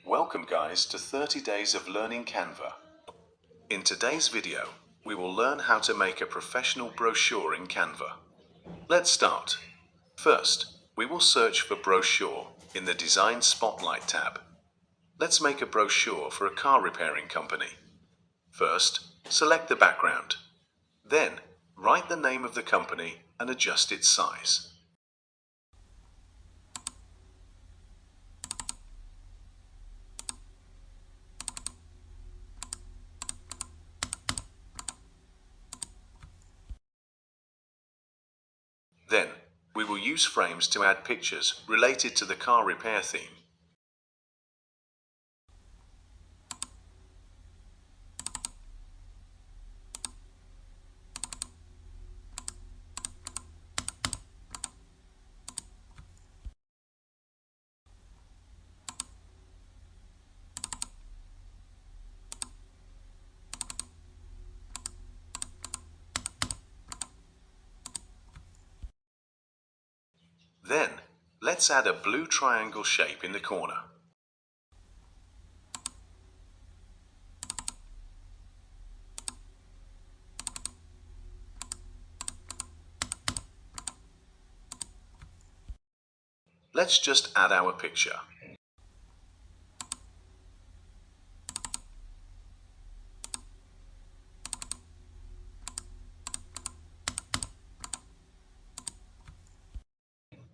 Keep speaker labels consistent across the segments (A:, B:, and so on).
A: Welcome guys to 30 Days of Learning Canva. In today's video, we will learn how to make a professional brochure in Canva. Let's start. First, we will search for brochure in the Design Spotlight tab. Let's make a brochure for a car repairing company. First, select the background. Then, write the name of the company and adjust its size. Then, we will use frames to add pictures related to the car repair theme. Then, let's add a blue triangle shape in the corner. Let's just add our picture.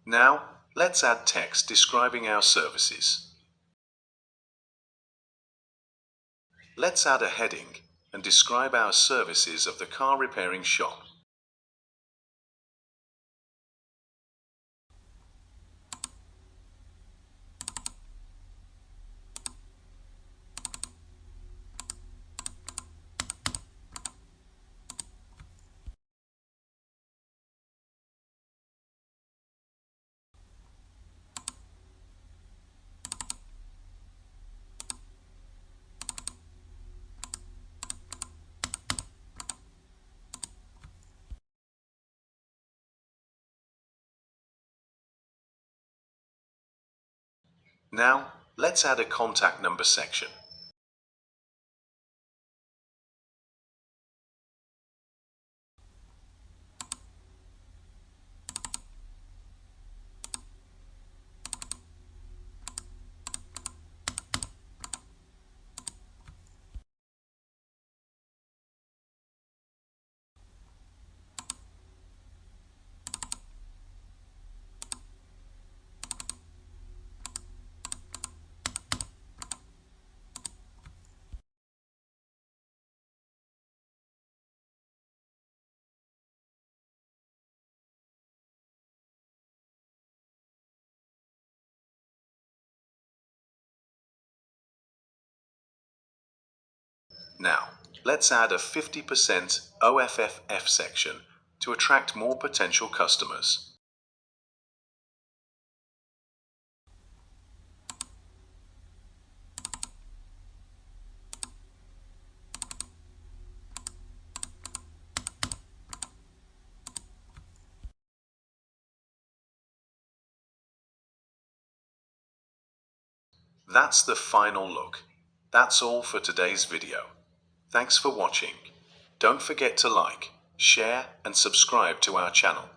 A: Now, let's add text describing our services. Let's add a heading and describe our services of the car repairing shop. Now, let's add a contact number section. Now, let's add a 50% OFFF section to attract more potential customers. That's the final look. That's all for today's video. Thanks for watching. Don't forget to like, share and subscribe to our channel.